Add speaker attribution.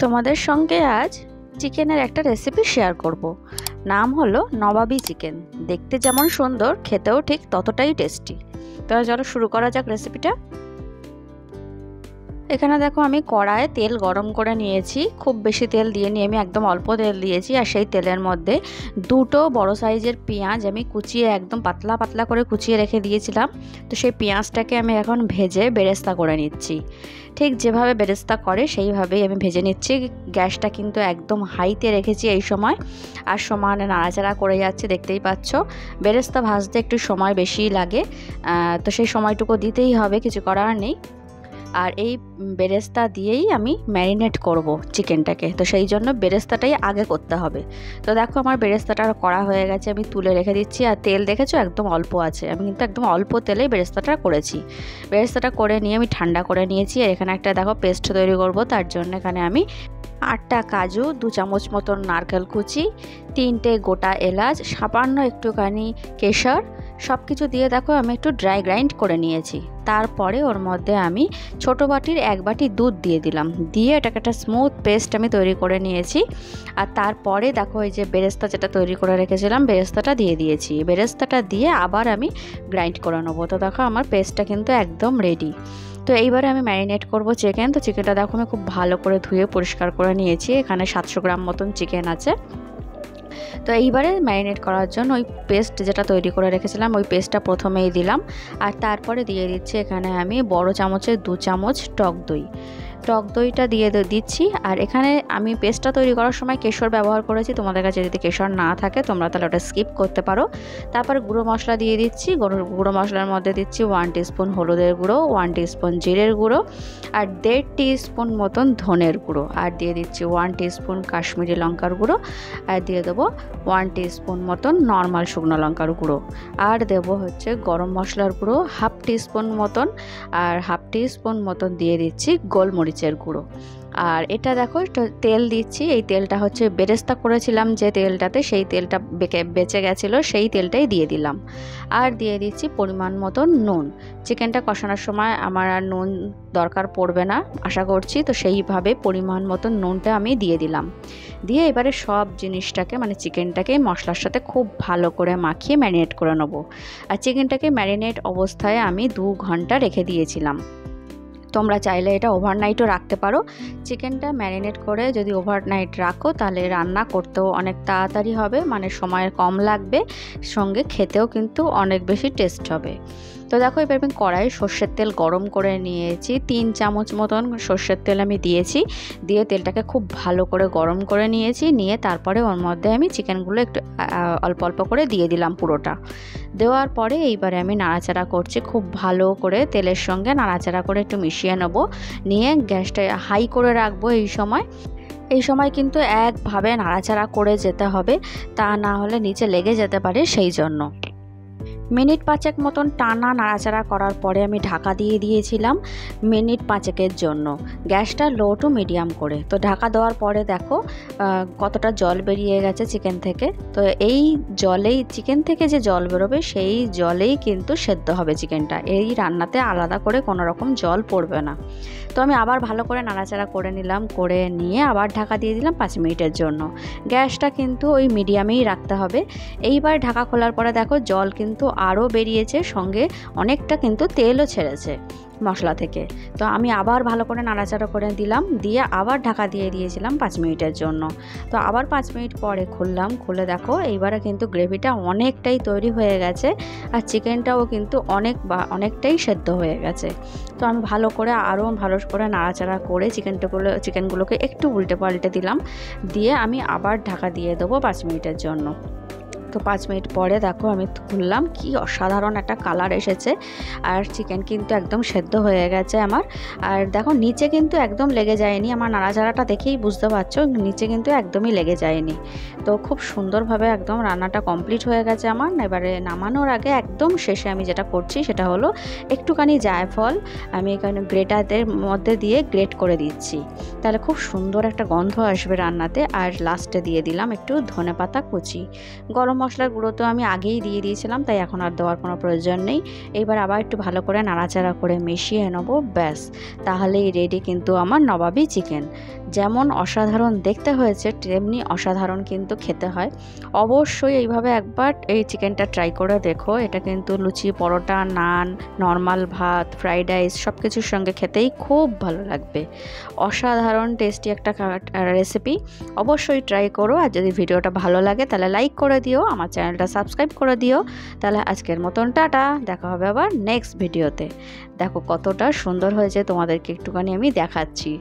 Speaker 1: তোমাদের সঙ্গে আজ চিকেনের একটা রেসিপি শেয়ার করব। নাম হলো নবাবী চিকেন। দেখতে যেমন সুন্দর, খেতেও ঠিক ততটাই টেস্টি। তাহলে চলো শুরু করা যাক রেসিপিটা। এখানে দেখো আমি কড়াইয়ে তেল গরম করে নিয়েছি। খুব বেশি তেল দিয়ে নিয়ে আমি একদম অল্প তেল দিয়েছি। আর সেই তেলের মধ্যে দুটো বড় সাইজের পেঁয়াজ আমি কুচিয়ে একদম পাতলা পাতলা করে কুচিয়ে রেখে দিয়েছিলাম। তো সেই পেঁয়াজটাকে আমি এখন ভেজে বেরেস্তা করে নিচ্ছি। ঠিক যেভাবে বেরেস্তা করে সেইভাবেই আমি ভেজে নিচ্ছি। গ্যাসটা কিন্তু একদম হাইতে রেখেছি এই সময়, আর সমানে নাড়াচাড়া করে যাচ্ছে, দেখতেই পাচ্ছ। বেরেস্তা ভাজতে একটু সময় বেশিই লাগে, তো সেই সময়টুকু দিতেই হবে, কিছু করার নেই। আর এই বেরেস্তা দিয়েই আমি ম্যারিনেট করব চিকেনটাকে, তো সেই জন্য বেরেস্তাটাই আগে করতে হবে। তো দেখো আমার বেরেস্তাটা করা হয়ে গেছে, আমি তুলে রেখে দিচ্ছি। আর তেল দেখেছো একদম অল্প আছে, আমি কিন্তু একদম অল্প তেলেই বেরেস্তাটা করেছি। বেরেস্তাটা করে নিয়ে আমি ঠান্ডা করে নিয়েছি। আর এখানে একটা দেখো পেস্ট তৈরি করব, তার জন্য এখানে আমি 8টা কাজু, 2 চামচ মতন নারকেল কুচি, 3টে গোটা এলাচ, সামান্য একটুখানি কেশর, সব কিছু দিয়ে দেখো আমি একটু ড্রাই গ্রাইন্ড করে নিয়েছি। তারপরে ওর মধ্যে আমি ছোটো বাটির 1 বাটি দুধ দিয়ে দিলাম, দিয়ে এটাকে একটা স্মুথ পেস্ট আমি তৈরি করে নিয়েছি। আর তারপরে দেখো এই যে বেরেস্তা যেটা তৈরি করে রেখেছিলাম, বেরেস্তাটা দিয়ে দিয়েছি। বেরেস্তাটা দিয়ে আবার আমি গ্রাইন্ড করে নেবো। তো দেখো আমার পেস্টটা কিন্তু একদম রেডি। তো এইবারে আমি ম্যারিনেট করব চিকেন। তো চিকেনটা দেখো আমি খুব ভালো করে ধুয়ে পরিষ্কার করে নিয়েছি। এখানে 700 গ্রাম মতন চিকেন আছে। তো এইবারে ম্যারিনেট করার জন্য ওই পেস্ট যেটা তৈরি করে রেখেছিলাম, ওই পেস্টটা প্রথমেই দিলাম। আর তারপরে দিয়ে দিচ্ছি এখানে আমি বড় চামচের 2 চামচ টক দইটা দিয়ে দিচ্ছি। আর এখানে আমি পেস্টটা তৈরি করার সময় কেশর ব্যবহার করেছি। তোমাদের কাছে যদি কেশর না থাকে তোমরা তাহলে ওটা স্কিপ করতে পারো। তারপর গুঁড়ো মশলা দিয়ে দিচ্ছি। গুঁড়ো মশলার মধ্যে দিচ্ছি 1 টিস্পুন হলুদের গুঁড়ো, 1 টিস্পুন জিরের গুঁড়ো, আর 1.5 টিস্পুন মতন ধনের গুঁড়ো, আর দিয়ে দিচ্ছি 1 টিস্পুন কাশ্মীরি লঙ্কার গুঁড়ো, আর দিয়ে দেবো 1 টিস্পুন মতন নর্মাল শুকনো লঙ্কার গুঁড়ো, আর দেবো হচ্ছে গরম মশলার গুঁড়ো 1/2 টিস্পুন মতন, আর 1/2 টিস্পুন মতন দিয়ে দিচ্ছি গোলমরিচের গুঁড়ো। আর এটা দেখো তেল দিচ্ছি। এই তেলটা হচ্ছে বেরেস্তা করেছিলাম যে তেলটাতে, সেই তেলটা বেঁচে গেছিলো, সেই তেলটাই দিয়ে দিলাম। আর দিয়ে দিচ্ছি পরিমাণ মতন নুন। চিকেনটা কষানোর সময় আমার আর নুন দরকার পড়বে না আশা করছি, তো সেইভাবে পরিমাণ মতন নুনটা আমি দিয়ে দিলাম। দিয়ে এবারে সব জিনিসটাকে মানে চিকেনটাকে মশলার সাথে খুব ভালো করে মাখিয়ে ম্যারিনেট করে নেবো। আর চিকেনটাকে ম্যারিনেট অবস্থায় আমি 2 ঘন্টা রেখে দিয়েছিলাম। তোমরা চাইলে এটা ওভারনাইটও রাখতে পারো। চিকেনটা ম্যারিনেট করে যদি ওভারনাইট রাখো তাহলে রান্না করতেও অনেক তাড়াতাড়ি হবে, মানে সময় কম লাগবে, সঙ্গে খেতেও কিন্তু অনেক বেশি টেস্ট হবে। তো দেখো এবার আমি কড়াইয়ে সর্ষের তেল গরম করে নিয়েছি। 3 চামচ মতন সর্ষের তেল আমি দিয়েছি। দিয়ে তেলটাকে খুব ভালো করে গরম করে নিয়েছি। নিয়ে তারপরে ওর মধ্যে আমি চিকেনগুলো একটু অল্প অল্প করে দিয়ে দিলাম পুরোটা। দেওয়ার পরে এইবারে আমি নাড়াচাড়া করছি খুব ভালো করে, তেলের সঙ্গে নাড়াচাড়া করে একটু মিশিয়ে নেবো। নিয়ে গ্যাসটা হাই করে রাখবো। এই সময় কিন্তু একভাবে নাড়াচাড়া করে যেতে হবে, তা না হলে নিচে লেগে যেতে পারে। সেই জন্য মিনিট 5 মতন টানা নাড়াচাড়া করার পরে আমি ঢাকা দিয়ে দিয়েছিলাম মিনিট 5 জন্য, গ্যাসটা লো টু মিডিয়াম করে। তো ঢাকা দেওয়ার পরে দেখো কতটা জল বেরিয়ে গেছে চিকেন থেকে। তো এই জলেই, চিকেন থেকে যে জল বেরোবে সেই জলেই কিন্তু সেদ্ধ হবে চিকেনটা। এই রান্নাতে আলাদা করে কোনো রকম জল পড়বে না। তো আমি আবার ভালো করে নাড়াচাড়া করে নিলাম, করে নিয়ে আবার ঢাকা দিয়ে দিলাম 5 মিনিটের জন্য। গ্যাসটা কিন্তু ওই মিডিয়ামেই রাখতে হবে। এইবার ঢাকা খোলার পরে দেখো জল কিন্তু আরও বেরিয়েছে, সঙ্গে অনেকটা কিন্তু তেলও ছেড়েছে মশলা থেকে। তো আমি আবার ভালো করে নাড়াচাড়া করে দিলাম, দিয়ে আবার ঢাকা দিয়ে দিয়েছিলাম 5 মিনিটের জন্য। তো আবার 5 মিনিট পরে খুললাম, খুলে দেখো এইবারে কিন্তু গ্রেভিটা অনেকটাই তৈরি হয়ে গেছে, আর চিকেনটাও কিন্তু অনেকটাই সেদ্ধ হয়ে গেছে। তো আমি ভালো করে আরও ভালো করে নাড়াচাড়া করে চিকেনগুলোকে একটু উল্টে পাল্টে দিলাম। দিয়ে আমি আবার ঢাকা দিয়ে দেবো 5 মিনিটের জন্য। তো 5 মিনিট পরে দেখো আমি খুললাম, কি অসাধারণ একটা কালার এসেছে। আর চিকেন কিন্তু একদম সেদ্ধ হয়ে গেছে আমার। আর দেখো নিচে কিন্তু একদম লেগে যায়নি, আমার নাড়াচাড়াটা দেখেই বুঝতে পারছো নিচে কিন্তু একদমই লেগে যায়নি। তো খুব সুন্দরভাবে একদম রান্নাটা কমপ্লিট হয়ে গেছে আমার। এবারে নামানোর আগে একদম শেষে আমি যেটা করছি সেটা হলো একটুখানি জায়ফল আমি এখানে গ্রেটারের মধ্যে দিয়ে গ্রেট করে দিচ্ছি, তাহলে খুব সুন্দর একটা গন্ধ আসবে রান্নাতে। আর লাস্টে দিয়ে দিলাম একটু ধনেপাতা কুচি। গরম মশলার গুঁড়ো তো আমি আগেই দিয়ে দিয়েছিলাম, তাই এখন আর দেওয়ার কোনো প্রয়োজন নেই। এবার আবার একটু ভালো করে নাড়াচাড়া করে মিশিয়ে নেবো, ব্যাস তাহলেই রেডি কিন্তু আমার নবাবী চিকেন। যেমন অসাধারণ দেখতে হয়েছে তেমনি অসাধারণ কিন্তু খেতে হয়। অবশ্যই এইভাবে একবার এই চিকেনটা ট্রাই করে দেখো। এটা কিন্তু লুচি, পরোটা, নান, নর্মাল ভাত, ফ্রাইড রাইস সব কিছুর সঙ্গে খেতেই খুব ভালো লাগবে। অসাধারণ টেস্টি একটা রেসিপি, অবশ্যই ট্রাই করো। আর যদি ভিডিওটা ভালো লাগে তাহলে লাইক করে দিও, আমার চ্যানেলটা সাবস্ক্রাইব করে দিও। তাহলে আজকের মতন টাটা, দেখা হবে আবার নেক্সট ভিডিওতে। দেখো কতটা সুন্দর হয়েছে, তোমাদেরকে একটুখানি আমি দেখাচ্ছি।